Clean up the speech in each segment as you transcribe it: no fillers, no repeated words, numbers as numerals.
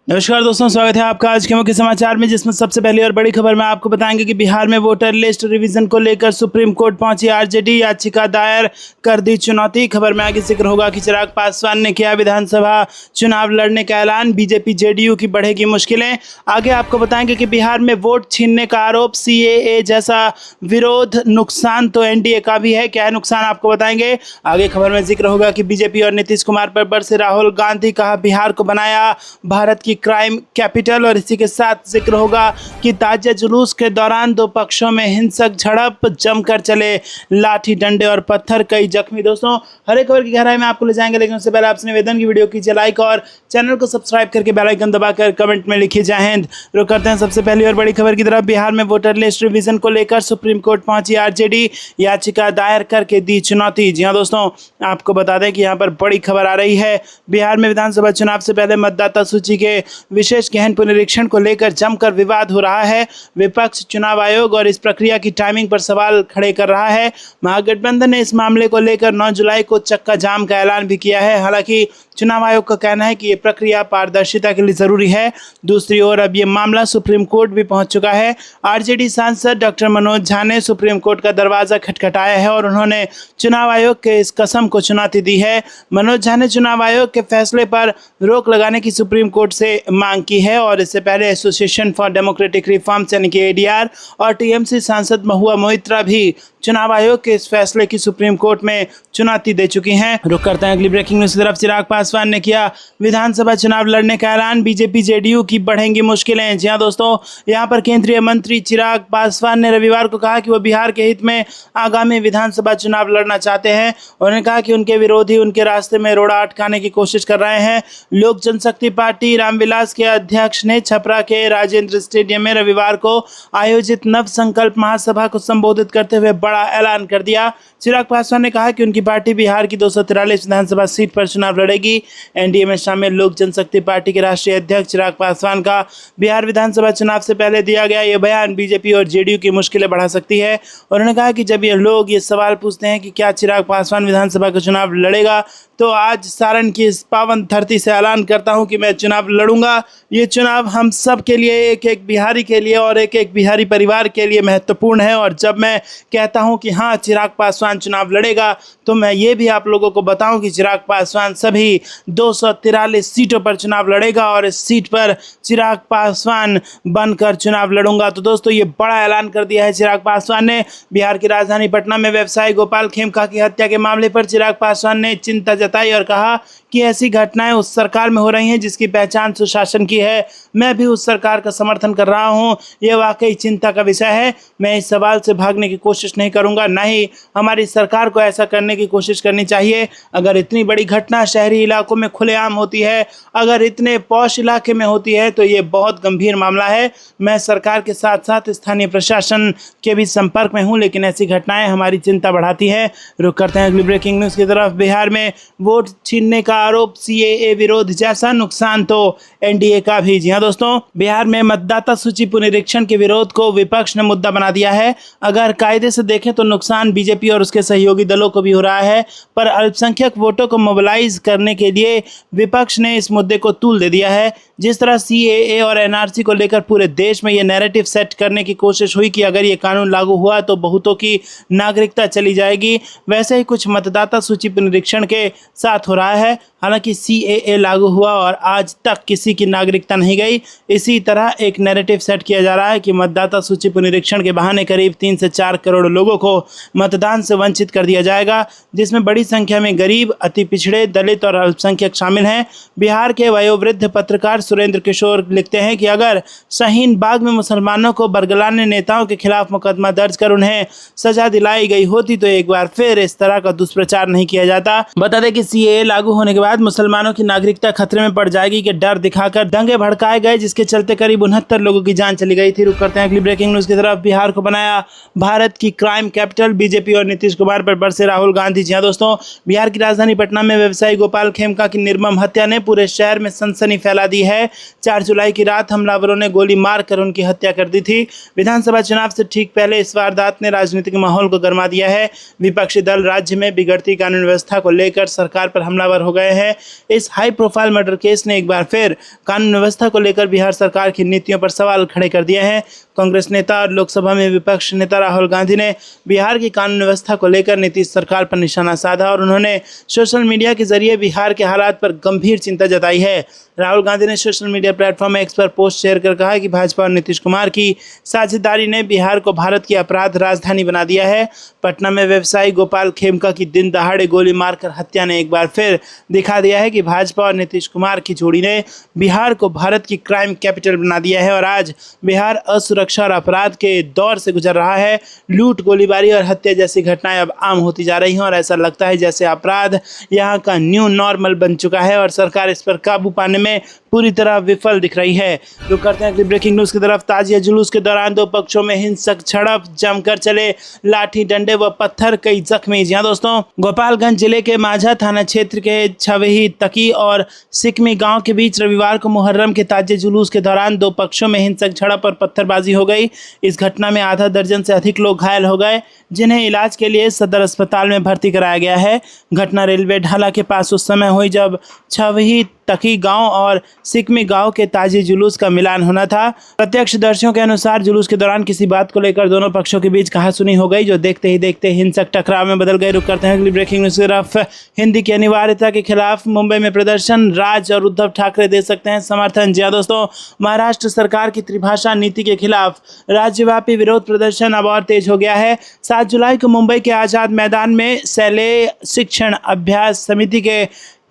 नमस्कार दोस्तों, स्वागत है आपका आज के मुख्य समाचार में, जिसमें सबसे पहली और बड़ी खबर में आपको बताएंगे कि बिहार में वोटर लिस्ट रिवीजन को लेकर सुप्रीम कोर्ट पहुंची आरजेडी, याचिका दायर कर दी चुनौती। खबर में आगे जिक्र होगा कि चिराग पासवान ने किया विधानसभा चुनाव लड़ने का ऐलान, बीजेपी जेडीयू की बढ़ेगी मुश्किलें। आगे आपको बताएंगे कि बिहार में वोट छीनने का आरोप, सीएए जैसा विरोध, नुकसान तो एनडीए का भी है, क्या है नुकसान आपको बताएंगे। आगे खबर में जिक्र होगा कि बीजेपी और नीतीश कुमार पर बरसे राहुल गांधी, कहा बिहार को बनाया भारत की क्राइम कैपिटल। और इसी के साथ जिक्र होगा कि ताजिया जुलूस के दौरान दो पक्षों में हिंसक झड़प, जमकर चले लाठी डंडे और पत्थर, कई जख्मी। दोस्तों, हर एक खबर की गहराई में आपको ले जाएंगे, लेकिन उससे पहले आपसे निवेदन की वीडियो कीजिए लाइक और चैनल को सब्सक्राइब करके बेल आइकन दबाकर कमेंट में लिखिए जय हिंद। रुक करते हैं सबसे पहली और बड़ी खबर की तरफ। बिहार में वोटर लिस्ट रिवीजन को लेकर सुप्रीम कोर्ट पहुंची आरजेडी, याचिका दायर करके दी चुनौती। जी हां दोस्तों, आपको बता दें कि यहाँ पर बड़ी खबर आ रही है। बिहार में विधानसभा चुनाव से पहले मतदाता सूची के विशेष गहन पुनरीक्षण को लेकर जमकर विवाद हो रहा है। विपक्ष चुनाव आयोग और इस प्रक्रिया की टाइमिंग पर सवाल खड़े कर रहा है। महागठबंधन ने इस मामले को लेकर 9 जुलाई को चक्का जाम का ऐलान भी किया है। हालांकि चुनाव आयोग का कहना है कि ये प्रक्रिया पारदर्शिता के लिए जरूरी है। दूसरी ओर अब ये मामला सुप्रीम कोर्ट भी पहुंच चुका है। आरजेडी सांसद डॉक्टर मनोज झा ने सुप्रीम कोर्ट का दरवाजा खटखटाया है और उन्होंने चुनाव आयोग के इस कसम को चुनौती दी है। मनोज झा ने चुनाव आयोग के फैसले पर रोक लगाने की सुप्रीम कोर्ट से मांग की है और इससे पहले एसोसिएशन फॉर डेमोक्रेटिक रिफॉर्म्स यानी कि एडीआर और टीएमसी सांसद महुआ मोइत्रा भी चुनाव आयोग के इस फैसले की सुप्रीम कोर्ट में चुनौती दे चुकी हैं। रुक करते हैं अगली ब्रेकिंग न्यूज की तरफ। चिराग पासवान ने किया विधानसभा चुनाव लड़ने का ऐलान, बीजेपी जेडीयू की बढ़ेंगी मुश्किलें। जी हां दोस्तों, यहां पर केंद्रीय मंत्री चिराग पासवान ने रविवार को कहा कि वो बिहार के हित में आगामी विधानसभा चुनाव लड़ना चाहते हैं। उन्होंने कहा कि उनके विरोधी उनके रास्ते में रोड़ा अटकाने की कोशिश कर रहे हैं। लोक जनशक्ति पार्टी रामविलास के अध्यक्ष ने छपरा के राजेंद्र स्टेडियम में रविवार को आयोजित नव संकल्प महासभा को संबोधित करते हुए बड़ा ऐलान कर दिया। चिराग पासवान ने कहा कि उनकी पार्टी बिहार की 243 विधानसभा सीट पर चुनाव लड़ेगी। एनडीए में शामिल लोक जनशक्ति पार्टी के राष्ट्रीय अध्यक्ष चिराग पासवान का बिहार विधानसभा चुनाव से पहले दिया गया यह बयान बीजेपी और जेडीयू की मुश्किलें बढ़ा सकती है। उन्होंने कहा कि जब ये लोग ये सवाल पूछते हैं कि क्या चिराग पासवान विधानसभा का चुनाव लड़ेगा, तो आज सारण की इस पावन धरती से ऐलान करता हूं कि मैं चुनाव लड़ूंगा। ये चुनाव हम सब के लिए, एक एक बिहारी के लिए और एक एक बिहारी परिवार के लिए महत्वपूर्ण है। और जब मैं कहता हूं कि हाँ, चिराग पासवान चुनाव लड़ेगा, तो मैं ये भी आप लोगों को बताऊं कि चिराग पासवान सभी 243 सीटों पर चुनाव लड़ेगा और इस सीट पर चिराग पासवान बनकर चुनाव लड़ूंगा। तो दोस्तों, ये बड़ा ऐलान कर दिया है चिराग पासवान ने। बिहार की राजधानी पटना में व्यवसायी गोपाल खेमका की हत्या के मामले पर चिराग पासवान ने चिंता जताई और कहा कि ऐसी घटनाएं उस सरकार में हो रही हैं जिसकी पहचान सुशासन की है। मैं भी उस सरकार का समर्थन कर रहा हूं। यह वाकई चिंता का विषय है। मैं इस सवाल से भागने की कोशिश नहीं करूंगा, ना ही हमारी सरकार को ऐसा करने की कोशिश करनी चाहिए। अगर इतनी बड़ी घटना शहरी इलाकों में खुलेआम होती है, अगर इतने पॉश इलाके में होती है, तो ये बहुत गंभीर मामला है। मैं सरकार के साथ साथ स्थानीय प्रशासन के भी संपर्क में हूँ, लेकिन ऐसी घटनाएं हमारी चिंता बढ़ाती है। रुक करते हैं अगली ब्रेकिंग न्यूज की तरफ। बिहार में वोट छीनने का आरोप, सीएए विरोध जैसा नुकसान तो एनडीए का भी। जी हां दोस्तों, बिहार में मतदाता सूची पुनरीक्षण के विरोध को विपक्ष ने मुद्दा बना दिया है। अगर कायदे से देखें तो नुकसान बीजेपी और उसके सहयोगी दलों को भी हो रहा है, पर अल्पसंख्यक वोटों को मोबिलाइज करने के लिए विपक्ष ने इस मुद्दे को तूल दे दिया है। जिस तरह सीएए और एनआरसी को लेकर पूरे देश में यह नैरेटिव सेट करने की कोशिश हुई कि अगर ये कानून लागू हुआ तो बहुतों की नागरिकता चली जाएगी, वैसे ही कुछ मतदाता सूची पुनरीक्षण के साथ हो रहा है। हालांकि सीएए लागू हुआ और आज तक किसी की नागरिकता नहीं गई। इसी तरह एक नैरेटिव सेट किया जा रहा है कि मतदाता सूची पुनरीक्षण के बहाने करीब 3 से 4 करोड़ लोगों को मतदान से वंचित कर दिया जाएगा, जिसमें बड़ी संख्या में गरीब, अति पिछड़े, दलित और अल्पसंख्यक शामिल हैं। बिहार के वयोवृद्ध पत्रकार सुरेंद्र किशोर लिखते हैं कि अगर शाहीन बाग में मुसलमानों को बरगलाने नेताओं के खिलाफ मुकदमा दर्ज कर उन्हें सजा दिलाई गई होती तो एक बार फिर इस तरह का दुष्प्रचार नहीं किया जाता। बता दें कि सीएए लागू होने के बाद मुसलमानों की नागरिकता खतरे में पड़ जाएगी के डर दिखाकर दंगे भड़काए गए, जिसके चलते करीब 69 लोगों की जान चली गई थी। रुक करते हैं अगली ब्रेकिंग न्यूज की तरफ। बिहार को बनाया भारत की क्राइम कैपिटल, बीजेपी और नीतीश कुमार पर बरसे राहुल गांधी। जी हां दोस्तों, बिहार की राजधानी पटना में व्यवसायी गोपाल खेमका की निर्मम हत्या ने पूरे शहर में सनसनी फैला दी है। 4 जुलाई की रात हमलावरों ने गोली मारकर उनकी हत्या कर दी थी। विधानसभा चुनाव से ठीक पहले इस वारदात ने राजनीतिक माहौल को गर्मा दिया है। विपक्षी दल राज्य में बिगड़ती कानून व्यवस्था को लेकर सरकार पर हमलावर हो गए हैं। इस हाई प्रोफाइल मर्डर केस ने एक बार फिर कानून व्यवस्था को लेकर बिहार सरकार की नीतियों पर सवाल खड़े कर दिए हैं। कांग्रेस नेता और लोकसभा में विपक्ष नेता राहुल गांधी ने बिहार की कानून व्यवस्था को लेकर नीतीश सरकार पर निशाना साधा और उन्होंने सोशल मीडिया के जरिए बिहार के हालात पर गंभीर चिंता जताई है। राहुल गांधी ने सोशल मीडिया प्लेटफॉर्म एक्स पर पोस्ट शेयर कर कहा कि भाजपा और नीतीश कुमार की साझेदारी ने बिहार को भारत की अपराध राजधानी बना दिया है। पटना में व्यवसायी गोपाल खेमका की दिन दहाड़े गोली मारकर हत्या ने एक बार फिर दिखा दिया है कि भाजपा और नीतीश कुमार की जोड़ी ने बिहार को भारत की क्राइम कैपिटल बना दिया है और आज बिहार असुरक्षा और अपराध के दौर से गुजर रहा है। लूट, गोलीबारी और हत्या जैसी घटनाएं अब आम होती जा रही हैं और ऐसा लगता है जैसे अपराध यहाँ का न्यू नॉर्मल बन चुका है और सरकार इस पर काबू पाने में पूरी तरह विफल दिख रही है। रुक करते हैं अगली ब्रेकिंग न्यूज की तरफ। ताजिया जुलूस के दौरान दो पक्षों में हिंसक झड़प, जमकर चले लाठी डंडे व पत्थर, कई जख्मी। जी हां दोस्तों, गोपालगंज जिले के माझा थाना क्षेत्र के छवही तकी और सिकमी गांव के बीच रविवार को मुहर्रम के ताजिया जुलूस के दौरान दो पक्षों में हिंसक झड़प और पत्थरबाजी हो गई। इस घटना में आधा दर्जन से अधिक लोग घायल हो गए, जिन्हें इलाज के लिए सदर अस्पताल में भर्ती कराया गया है। घटना रेलवे ढाला के पास उस समय हुई जब छवही तकी गांव और सिकमी गांव के ताजी जुलूस का मिलान होना था। प्रत्यक्षदर्शियों के अनुसार जुलूस के दौरान किसी बात को लेकर दोनों पक्षों के बीच कहासुनी हो गई, जो देखते ही देखते हिंसक टकराव में बदल गई। रुक करते हैं अगली ब्रेकिंग न्यूज की तरफ। हिंदी की अनिवार्यता के खिलाफ मुंबई में प्रदर्शन, राज और उद्धव ठाकरे दे सकते हैं समर्थन। जी हां दोस्तों, महाराष्ट्र सरकार की त्रिभाषा नीति के खिलाफ राज्यव्यापी विरोध प्रदर्शन अब और तेज हो गया है। 7 जुलाई को मुंबई के आजाद मैदान में शैलेय शिक्षण अभ्यास समिति के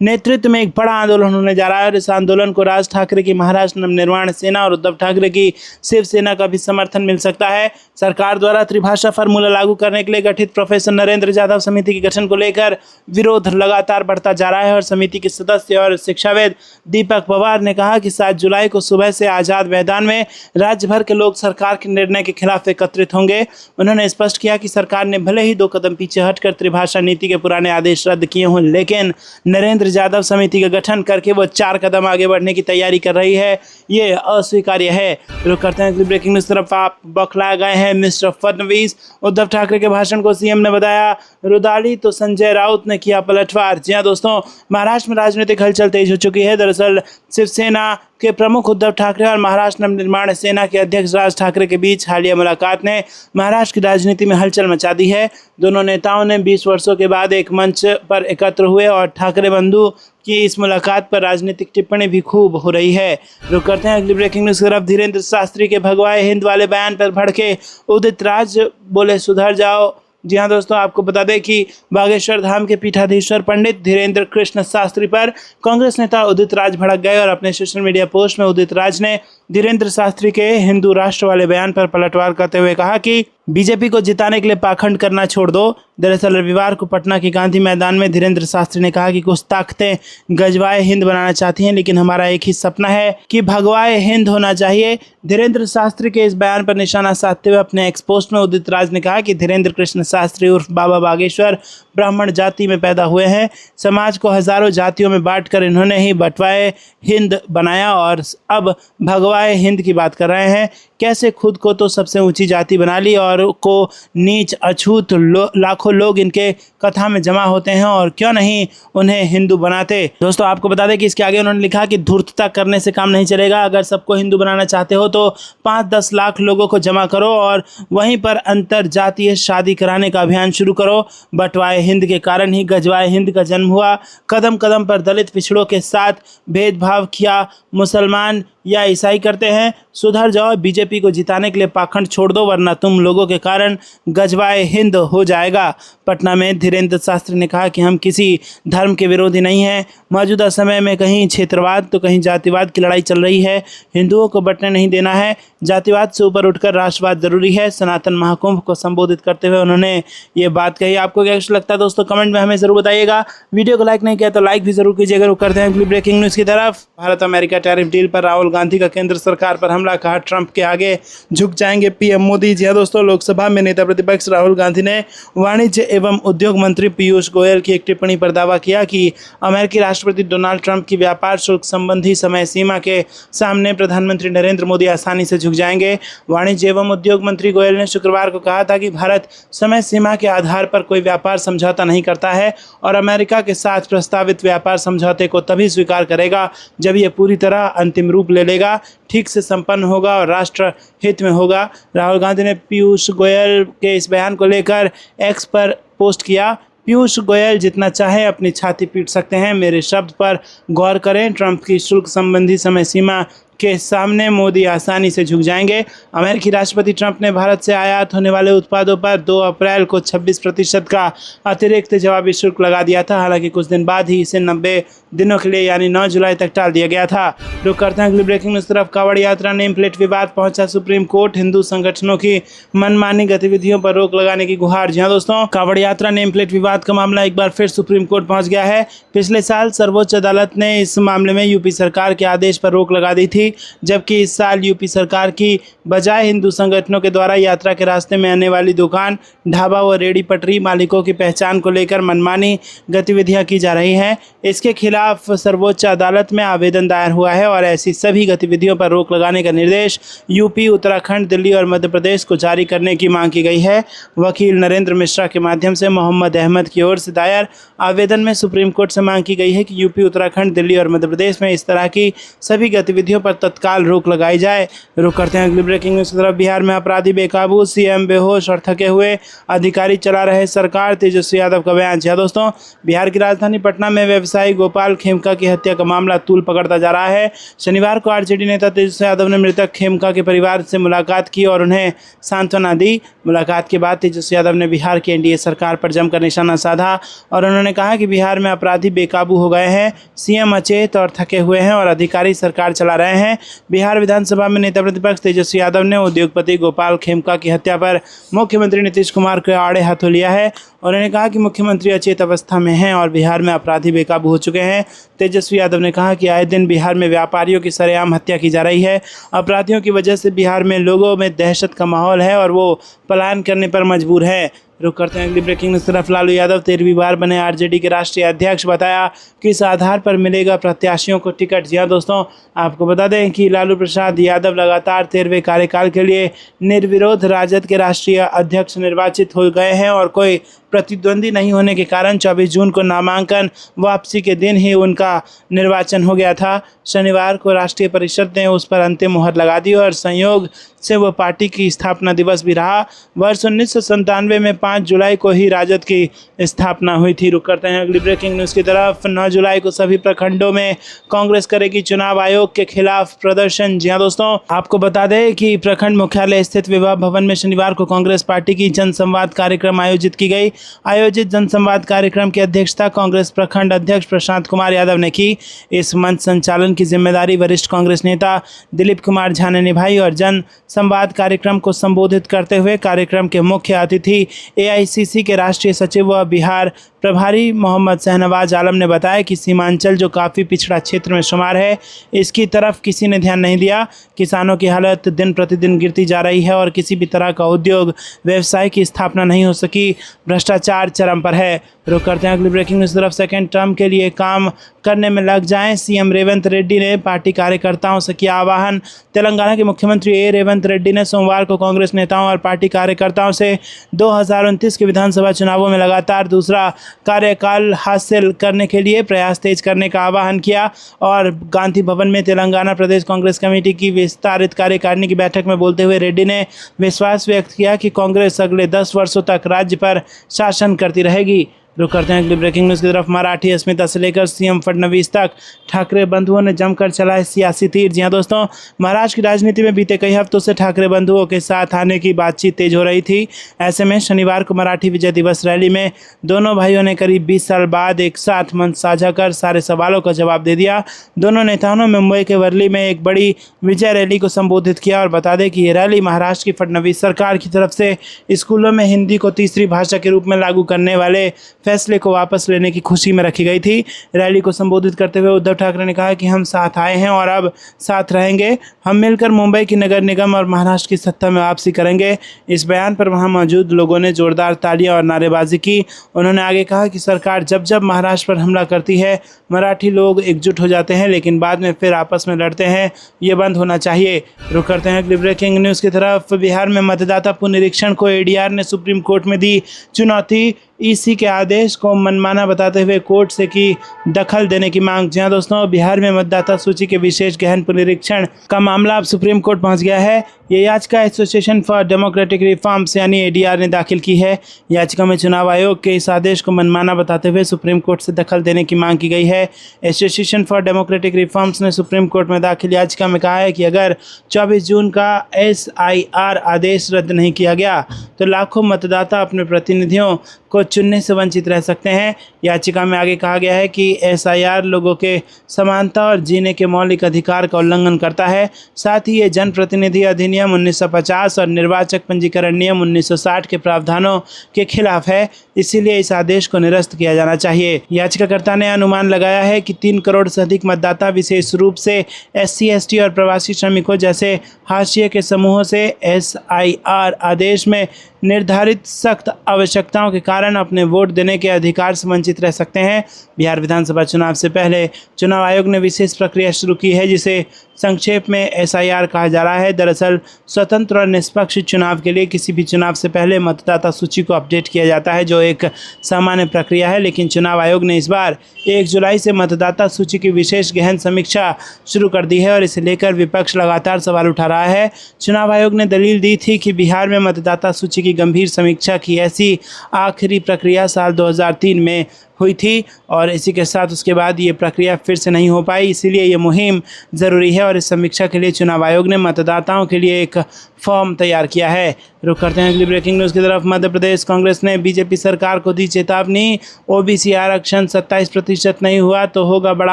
नेतृत्व में एक बड़ा आंदोलन होने जा रहा है और इस आंदोलन को राज ठाकरे की महाराष्ट्र नवनिर्माण सेना और उद्धव ठाकरे की शिवसेना का भी समर्थन मिल सकता है। सरकार द्वारा त्रिभाषा फार्मूला लागू करने के लिए गठित प्रोफेसर नरेंद्र यादव समिति के गठन को लेकर विरोध लगातार बढ़ता जा रहा है और समिति के सदस्य और शिक्षाविद दीपक पवार ने कहा कि 7 जुलाई को सुबह से आजाद मैदान में राज्य भर के लोग सरकार के निर्णय के खिलाफ एकत्रित होंगे। उन्होंने स्पष्ट किया कि सरकार ने भले ही 2 कदम पीछे हटकर त्रिभाषा नीति के पुराने आदेश रद्द किए हों, लेकिन नरेंद्र यादव समिति का गठन करके वो 4 कदम आगे बढ़ने की तैयारी कर रही है। ये अस्वीकार्य है। रुक करते हैं अगली ब्रेकिंग न्यूज तरफ। आप बौखला गए हैं मिस्टर फडणवीस, उद्धव ठाकरे के भाषण को सीएम ने बताया रुदाली तो संजय राउत ने किया पलटवार। जी हां दोस्तों, महाराष्ट्र में राजनीतिक हलचल तेज हो चुकी है। दरअसल शिवसेना के प्रमुख उद्धव ठाकरे और महाराष्ट्र नवनिर्माण सेना के अध्यक्ष राज ठाकरे के बीच हालिया मुलाकात ने महाराष्ट्र की राजनीति में हलचल मचा दी है। दोनों नेताओं ने 20 वर्षों के बाद एक मंच पर एकत्र हुए और ठाकरे बंधु की इस मुलाकात पर राजनीतिक टिप्पणी भी खूब हो रही है। रुक करते हैं अगली ब्रेकिंग न्यूज की तरफ। धीरेन्द्र शास्त्री के भगवाए हिंद वाले बयान पर भड़के उदित राज, बोले सुधर जाओ। जी हां दोस्तों, आपको बता दें कि बागेश्वर धाम के पीठाधीश्वर पंडित धीरेन्द्र कृष्ण शास्त्री पर कांग्रेस नेता उदित राज भड़क गए और अपने सोशल मीडिया पोस्ट में उदित राज ने धीरेन्द्र शास्त्री के हिंदू राष्ट्र वाले बयान पर पलटवार करते हुए कहा कि बीजेपी को जिताने के लिए पाखंड करना छोड़ दो। दरअसल रविवार को पटना के गांधी मैदान में धीरेन्द्र शास्त्री ने कहा कि कुछ ताकतें गजवाए हिंद बनाना चाहती हैं, लेकिन हमारा एक ही सपना है कि भगवाए हिंद होना चाहिए। धीरेन्द्र शास्त्री के इस बयान पर निशाना साधते हुए अपने एक्स पोस्ट में उदित राज ने कहा कि धीरेन्द्र कृष्ण शास्त्री उर्फ बाबा बागेश्वर ब्राह्मण जाति में पैदा हुए हैं। समाज को हजारों जातियों में बांटकर इन्होंने ही बंटवाए हिंद बनाया और अब भगवाए हिंद की बात कर रहे हैं। कैसे खुद को तो सबसे ऊंची जाति बना ली और को नीच अछूत लाखों लोग इनके कथा में जमा होते हैं और क्यों नहीं उन्हें हिंदू बनाते। दोस्तों, आपको बता दें कि इसके आगे उन्होंने लिखा कि धूर्तता करने से काम नहीं चलेगा। अगर सबको हिंदू बनाना चाहते हो तो 5-10 लाख लोगों को जमा करो और वहीं पर अंतर जातीय शादी कराने का अभियान शुरू करो। बंटवाए हिंद के कारण ही गजवाए हिंद का जन्म हुआ। कदम कदम पर दलित पिछड़ों के साथ भेदभाव किया। मुसलमान या ईसाई करते हैं, सुधर जाओ। बीजेपी को जिताने के लिए पाखंड छोड़ दो, वरना तुम लोगों के कारण गजवाए हिंद हो जाएगा। पटना में धीरेन्द्र शास्त्री ने कहा कि हम किसी धर्म के विरोधी नहीं हैं। मौजूदा समय में कहीं क्षेत्रवाद तो कहीं जातिवाद की लड़ाई चल रही है। हिंदुओं को बंटने नहीं देना है। जातिवाद से ऊपर उठकर राष्ट्रवाद जरूरी है। सनातन महाकुंभ को संबोधित करते हुए उन्होंने ये बात कही। आपको क्या लगता है दोस्तों, कमेंट में हमें जरूर बताइएगा। वीडियो को लाइक नहीं किया तो लाइक भी जरूर कीजिएगा। करते हैं अगली ब्रेकिंग न्यूज़ की तरफ। भारत अमेरिका टैरिफ डील पर राहुल गांधी का केंद्र सरकार पर हमला, कहा ट्रंप के आगे झुक जाएंगे पीएम मोदी। जी दोस्तों, लोकसभा में नेता प्रतिपक्ष राहुल गांधी ने वाणिज्य एवं उद्योग मंत्री पीयूष गोयल की एक टिप्पणी पर दावा किया कि अमेरिकी राष्ट्रपति डोनाल्ड ट्रंप की व्यापार शुल्क संबंधी समय सीमा के सामने प्रधानमंत्री नरेंद्र मोदी आसानी से झुक जाएंगे। वाणिज्य एवं उद्योग मंत्री गोयल ने शुक्रवार को कहा था कि भारत समय सीमा के आधार पर कोई व्यापार समझौता नहीं करता है और अमेरिका के साथ प्रस्तावित व्यापार समझौते को तभी स्वीकार करेगा जब यह पूरी तरह अंतिम रूप ले लेगा, ठीक से संपन्न होगा और राष्ट्र हित में होगा। राहुल गांधी ने पीयूष गोयल के इस बयान को लेकर एक्स पर पोस्ट किया। पीयूष गोयल जितना चाहे अपनी छाती पीट सकते हैं, मेरे शब्द पर गौर करें। ट्रंप की शुल्क संबंधी समय सीमा के सामने मोदी आसानी से झुक जाएंगे। अमेरिकी राष्ट्रपति ट्रंप ने भारत से आयात होने वाले उत्पादों पर 2 अप्रैल को 26% का अतिरिक्त जवाबी शुल्क लगा दिया था। हालांकि कुछ दिन बाद ही इसे 90 दिनों के लिए यानी 9 जुलाई तक टाल दिया गया था। रुक करते हैं अगली ब्रेकिंग न्यूज़ तरफ। कांवड़ यात्रा नेम प्लेट विवाद पहुंचा सुप्रीम कोर्ट, हिंदू संगठनों की मनमानी गतिविधियों पर रोक लगाने की गुहार। जी दोस्तों, कांवड़ यात्रा नेम प्लेट विवाद का मामला एक बार फिर सुप्रीम कोर्ट पहुंच गया है। पिछले साल सर्वोच्च अदालत ने इस मामले में यूपी सरकार के आदेश पर रोक लगा दी थी, जबकि इस साल यूपी सरकार की बजाय हिंदू संगठनों के द्वारा यात्रा के रास्ते में आने वाली दुकान, ढाबा व रेडी पटरी मालिकों की पहचान को लेकर मनमानी गतिविधियां की जा रही हैं। इसके खिलाफ सर्वोच्च अदालत में आवेदन दायर हुआ है और ऐसी सभी गतिविधियों पर रोक लगाने का निर्देश यूपी, उत्तराखंड, दिल्ली और मध्य प्रदेश को जारी करने की मांग की गई है। वकील नरेंद्र मिश्रा के माध्यम से मोहम्मद अहमद की ओर से दायर आवेदन में सुप्रीम कोर्ट से मांग की गई है कि यूपी, उत्तराखंड, दिल्ली और मध्य प्रदेश में इस तरह की सभी गतिविधियों पर तत्काल रोक लगाई जाए। रुक करते हैं अगली ब्रेकिंग न्यूज़ की तरफ। बिहार में अपराधी बेकाबू, सीएम बेहोश और थके हुए अधिकारी चला रहे सरकार, तेजस्वी यादव का बयान। जी दोस्तों, बिहार की राजधानी पटना में व्यवसायी गोपाल खेमका की हत्या का मामला तूल पकड़ता जा रहा है। शनिवार को आरजेडी नेता तेजस्वी यादव ने मृतक खेमका के परिवार से मुलाकात की और उन्हें सांत्वना दी। मुलाकात के बाद तेजस्वी यादव ने बिहार की एनडीए सरकार पर जमकर निशाना साधा और उन्होंने कहा कि बिहार में अपराधी बेकाबू हो गए हैं, सीएम अचेत और थके हुए हैं और अधिकारी सरकार चला रहे हैं। बिहार विधानसभा में नेता प्रतिपक्ष तेजस्वी यादव ने उद्योगपति गोपाल खेमका की हत्या पर मुख्यमंत्री नीतीश कुमार को आड़े हाथों लिया है। उन्होंने कहा कि मुख्यमंत्री अचेत अवस्था में हैं और बिहार में अपराधी बेकाबू हो चुके हैं। तेजस्वी यादव ने कहा कि आए दिन बिहार में व्यापारियों की सरेआम हत्या की जा रही है। अपराधियों की वजह से बिहार में लोगों में दहशत का माहौल है और वो पलायन करने पर मजबूर है। रुक करते हैं अगली ब्रेकिंग न्यूज़ तरफ। लालू यादव 13वीं बार बने आरजेडी के राष्ट्रीय अध्यक्ष, बताया कि इस आधार पर मिलेगा प्रत्याशियों को टिकट। जी दोस्तों, आपको बता दें कि लालू प्रसाद यादव लगातार 13वें कार्यकाल के लिए निर्विरोध राजद के राष्ट्रीय अध्यक्ष निर्वाचित हो गए हैं और कोई प्रतिद्वंदी नहीं होने के कारण 24 जून को नामांकन वापसी के दिन ही उनका निर्वाचन हो गया था। शनिवार को राष्ट्रीय परिषद ने उस पर अंतिम मुहर लगा दी और संयोग से वह पार्टी की स्थापना दिवस भी रहा। वर्ष 1997 में 5 जुलाई को ही राजद की स्थापना हुई थी। रुक करते हैं अगली ब्रेकिंग न्यूज़ की तरफ। 9 जुलाई को सभी प्रखंडों में कांग्रेस करेगी चुनाव आयोग के खिलाफ प्रदर्शन। जी हाँ दोस्तों, आपको बता दें कि प्रखंड मुख्यालय स्थित विवाह भवन में शनिवार को कांग्रेस पार्टी की जनसंवाद कार्यक्रम आयोजित की गई। आयोजित जनसंवाद कार्यक्रम की अध्यक्षता कांग्रेस प्रखंड अध्यक्ष प्रशांत कुमार यादव ने की। इस मंच संचालन की जिम्मेदारी वरिष्ठ कांग्रेस नेता दिलीप कुमार झा ने निभाई और जन संवाद कार्यक्रम को संबोधित करते हुए कार्यक्रम के मुख्य अतिथि एआईसीसी के राष्ट्रीय सचिव व बिहार प्रभारी मोहम्मद शहनवाज आलम ने बताया कि सीमांचल जो काफ़ी पिछड़ा क्षेत्र में शुमार है, इसकी तरफ किसी ने ध्यान नहीं दिया। किसानों की हालत दिन प्रतिदिन गिरती जा रही है और किसी भी तरह का उद्योग व्यवसाय की स्थापना नहीं हो सकी। भ्रष्टाचार चरम पर है। रुक करते हैं अगली ब्रेकिंग न्यूज़ तरफ। सेकेंड टर्म के लिए काम करने में लग जाएं, सीएम रेवंत रेड्डी ने पार्टी कार्यकर्ताओं से किया आह्वान। तेलंगाना के मुख्यमंत्री रेवंत रेड्डी ने सोमवार को कांग्रेस नेताओं और पार्टी कार्यकर्ताओं से 2029 के विधानसभा चुनावों में लगातार दूसरा कार्यकाल हासिल करने के लिए प्रयास तेज करने का आह्वान किया और गांधी भवन में तेलंगाना प्रदेश कांग्रेस कमेटी की विस्तारित कार्यकारिणी की बैठक में बोलते हुए रेड्डी ने विश्वास व्यक्त किया कि कांग्रेस अगले 10 वर्षों तक राज्य पर शासन करती रहेगी। रुक करते हैं अगली ब्रेकिंग न्यूज़ की तरफ। मराठी अस्मिता से लेकर सीएम फडणवीस तक ठाकरे बंधुओं ने जमकर चलाए सियासी तीर। जी हाँ दोस्तों, महाराष्ट्र की राजनीति में बीते कई हफ्तों से ठाकरे बंधुओं के साथ आने की बातचीत तेज हो रही थी। ऐसे में शनिवार को मराठी विजय दिवस रैली में दोनों भाइयों ने करीब 20 साल बाद एक साथ मंच साझा कर सारे सवालों का जवाब दे दिया। दोनों नेताओं ने मुंबई के वर्ली में एक बड़ी विजय रैली को संबोधित किया और बता दें कि ये रैली महाराष्ट्र की फडणवीस सरकार की तरफ से स्कूलों में हिंदी को तीसरी भाषा के रूप में लागू करने वाले फैसले को वापस लेने की खुशी में रखी गई थी। रैली को संबोधित करते हुए उद्धव ठाकरे ने कहा कि हम साथ आए हैं और अब साथ रहेंगे। हम मिलकर मुंबई की नगर निगम और महाराष्ट्र की सत्ता में वापसी करेंगे। इस बयान पर वहां मौजूद लोगों ने जोरदार तालियां और नारेबाजी की। उन्होंने आगे कहा कि सरकार जब जब महाराष्ट्र पर हमला करती है मराठी लोग एकजुट हो जाते हैं, लेकिन बाद में फिर आपस में लड़ते हैं। ये बंद होना चाहिए। रुक करते हैं अगली ब्रेकिंग न्यूज़ की तरफ। बिहार में मतदाता पुनरीक्षण को एडीआर ने सुप्रीम कोर्ट में दी चुनौती। ईसी के आदेश को मनमाना बताते हुए कोर्ट से की दखल देने की मांग। जी हाँ दोस्तों, बिहार में मतदाता सूची के विशेष गहन पुनरीक्षण का मामला अब सुप्रीम कोर्ट पहुंच गया है। ये याचिका एसोसिएशन फॉर डेमोक्रेटिक रिफॉर्म्स यानी एडीआर ने दाखिल की है। याचिका में चुनाव आयोग के इस आदेश को मनमाना बताते हुए सुप्रीम कोर्ट से दखल देने की मांग की गई है। एसोसिएशन फॉर डेमोक्रेटिक रिफॉर्म्स ने सुप्रीम कोर्ट में दाखिल याचिका में कहा है कि अगर 24 जून का SIR आदेश रद्द नहीं किया गया तो लाखों मतदाता अपने प्रतिनिधियों को चुनने से वंचित रह सकते हैं। याचिका में आगे कहा गया है कि SIR लोगों के समानता और जीने के मौलिक अधिकार का उल्लंघन करता है। साथ ही ये जनप्रतिनिधि अधिनियम 1950 और निर्वाचक पंजीकरण नियम 1960 के प्रावधानों के खिलाफ है। इसीलिए इस आदेश को निरस्त किया जाना चाहिए। याचिकाकर्ता ने अनुमान लगाया है कि 3 करोड़ से अधिक मतदाता विशेष रूप से SC ST और प्रवासी श्रमिकों जैसे हाशिए के समूहों से SIR आदेश में निर्धारित सख्त आवश्यकताओं के कारण अपने वोट देने के अधिकार से वंचित रह सकते हैं। बिहार विधानसभा चुनाव से पहले चुनाव आयोग ने विशेष प्रक्रिया शुरू की है जिसे संक्षेप में SIR कहा जा रहा है। दरअसल स्वतंत्र और निष्पक्ष चुनाव के लिए किसी भी चुनाव से पहले मतदाता सूची को अपडेट किया जाता है, जो एक सामान्य प्रक्रिया है। लेकिन चुनाव आयोग ने इस बार 1 जुलाई से मतदाता सूची की विशेष गहन समीक्षा शुरू कर दी है और इसे लेकर विपक्ष लगातार सवाल उठा रहा है। चुनाव आयोग ने दलील दी थी कि बिहार में मतदाता सूची की गंभीर समीक्षा की ऐसी आखिरी प्रक्रिया साल 2003 में हुई थी और इसी के साथ उसके बाद ये प्रक्रिया फिर से नहीं हो पाई। इसीलिए ये मुहिम ज़रूरी है और इस समीक्षा के लिए चुनाव आयोग ने मतदाताओं के लिए एक फॉर्म तैयार किया है। रुक करते हैं अगली ब्रेकिंग न्यूज़ की तरफ। मध्य प्रदेश कांग्रेस ने बीजेपी सरकार को दी चेतावनी। OBC आरक्षण 27% नहीं हुआ तो होगा बड़ा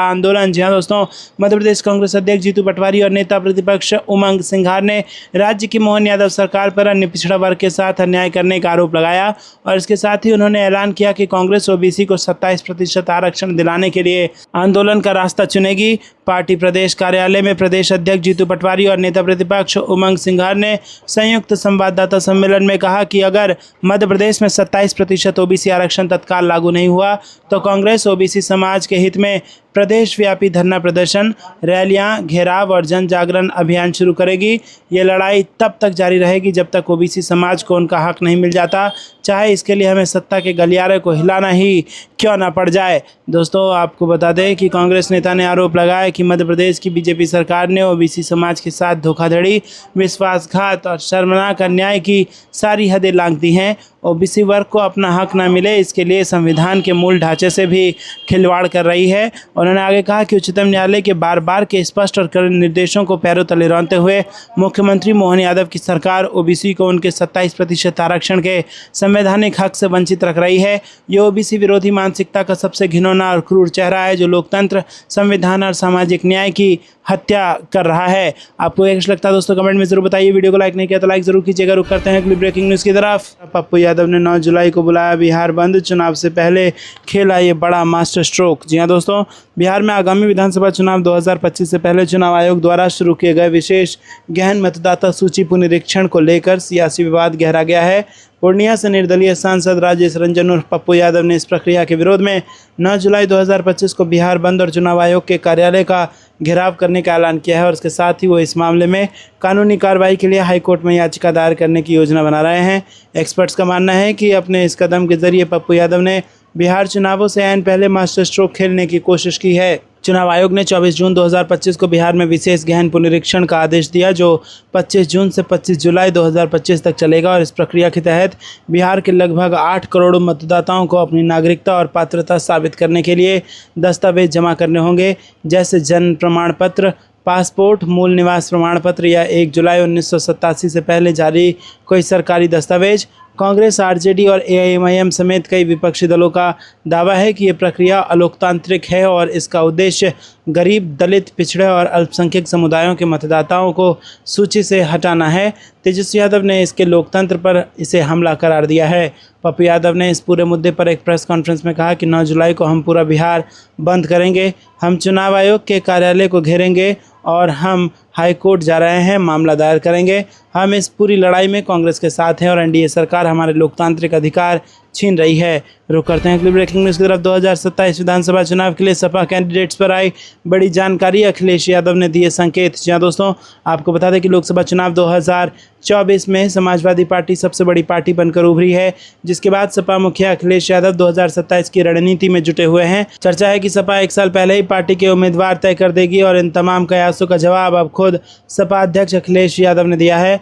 आंदोलन। जी हाँ दोस्तों, मध्य प्रदेश कांग्रेस अध्यक्ष जीतू पटवारी और नेता प्रतिपक्ष उमंग सिंघार ने राज्य की मोहन यादव सरकार पर अन्य पिछड़ा वर्ग के साथ अन्याय करने का आरोप लगाया और इसके साथ ही उन्होंने ऐलान किया कि कांग्रेस OBC को 27% आरक्षण दिलाने के लिए आंदोलन का रास्ता चुनेगी। पार्टी प्रदेश कार्यालय में प्रदेश अध्यक्ष जीतू पटवारी और नेता प्रतिपक्ष उमंग सिंघार ने संयुक्त संवाददाता सम्मेलन में कहा कि अगर मध्य प्रदेश में 27% OBC आरक्षण तत्काल लागू नहीं हुआ तो कांग्रेस OBC समाज के हित में प्रदेश व्यापी धरना प्रदर्शन, रैलियां, घेराव और जन जागरण अभियान शुरू करेगी। ये लड़ाई तब तक जारी रहेगी जब तक OBC समाज को उनका हक नहीं मिल जाता, चाहे इसके लिए हमें सत्ता के गलियारे को हिलाना ही क्यों ना पड़ जाए। दोस्तों, आपको बता दें कि कांग्रेस नेता ने आरोप लगाया कि मध्य प्रदेश की बीजेपी सरकार ने OBC समाज के साथ धोखाधड़ी, विश्वासघात और शर्मनाक अन्याय की सारी हदें लांघ दी हैं। OBC वर्ग को अपना हक न मिले, इसके लिए संविधान के मूल ढांचे से भी खिलवाड़ कर रही है। उन्होंने आगे कहा कि उच्चतम न्यायालय के बार बार के स्पष्ट और कड़े निर्देशों को पैरों तले रौंदते हुए मुख्यमंत्री मोहन यादव की सरकार OBC को उनके 27% आरक्षण के संवैधानिक हक से वंचित रख रही है। ये OBC विरोधी मानसिकता का सबसे घिनौना और क्रूर चेहरा है जो लोकतंत्र, संविधान और सामाजिक न्याय की हत्या कर रहा है। आपको एक लगता है दोस्तों, कमेंट में जरूर बताइए। वीडियो को लाइक नहीं किया तो लाइक जरूर कीजिएगा। रुक करते हैं अगली ब्रेकिंग न्यूज़ की तरफ। पप्पू यादव ने 9 जुलाई को बुलाया बिहार बंद, चुनाव से पहले खेला ये बड़ा मास्टर स्ट्रोक। जी हाँ दोस्तों, बिहार में आगामी विधानसभा चुनाव 2025 से पहले चुनाव आयोग द्वारा शुरू किए गए विशेष गहन मतदाता सूची पुनरीक्षण को लेकर सियासी विवाद गहरा गया है। पूर्णिया से निर्दलीय सांसद राजेश रंजन उर्फ पप्पू यादव ने इस प्रक्रिया के विरोध में 9 जुलाई 2025 को बिहार बंद और चुनाव आयोग के कार्यालय का घेराव करने का ऐलान किया है और इसके साथ ही वो इस मामले में कानूनी कार्रवाई के लिए हाईकोर्ट में याचिका दायर करने की योजना बना रहे हैं। एक्सपर्ट्स का मानना है कि अपने इस कदम के जरिए पप्पू यादव ने बिहार चुनावों से ऐन पहले मास्टर स्ट्रोक खेलने की कोशिश की है। चुनाव आयोग ने 24 जून 2025 को बिहार में विशेष गहन पुनरीक्षण का आदेश दिया जो 25 जून से 25 जुलाई 2025 तक चलेगा और इस प्रक्रिया के तहत बिहार के लगभग 8 करोड़ मतदाताओं को अपनी नागरिकता और पात्रता साबित करने के लिए दस्तावेज जमा करने होंगे, जैसे जन्म प्रमाण पत्र, पासपोर्ट, मूल निवास प्रमाण पत्र या 1 जुलाई 1987 से पहले जारी कोई सरकारी दस्तावेज। कांग्रेस, आरजेडी और एआईएमआईएम समेत कई विपक्षी दलों का दावा है कि ये प्रक्रिया अलोकतांत्रिक है और इसका उद्देश्य गरीब, दलित, पिछड़े और अल्पसंख्यक समुदायों के मतदाताओं को सूची से हटाना है। तेजस्वी यादव ने इसके लोकतंत्र पर इसे हमला करार दिया है। पप्पू यादव ने इस पूरे मुद्दे पर एक प्रेस कॉन्फ्रेंस में कहा कि 9 जुलाई को हम पूरा बिहार बंद करेंगे, हम चुनाव आयोग के कार्यालय को घेरेंगे और हम हाई कोर्ट जा रहे हैं, मामला दायर करेंगे। हम इस पूरी लड़ाई में कांग्रेस के साथ हैं और एनडीए सरकार हमारे लोकतांत्रिक अधिकार छीन रही है। रुक करते हैं अगली ब्रेकिंग न्यूज़ की तरफ। 2027 विधानसभा चुनाव के लिए सपा कैंडिडेट्स पर आई बड़ी जानकारी, अखिलेश यादव ने दिए संकेत। जी दोस्तों, आपको बता दें कि लोकसभा चुनाव 2024 में समाजवादी पार्टी सबसे बड़ी पार्टी बनकर उभरी है, जिसके बाद सपा मुखिया अखिलेश यादव 2027 की रणनीति में जुटे हुए हैं। चर्चा है कि सपा 1 साल पहले ही पार्टी के उम्मीदवार तय कर देगी और इन तमाम कयासों का जवाब अब खुद सपा अध्यक्ष अखिलेश यादव ने दिया है।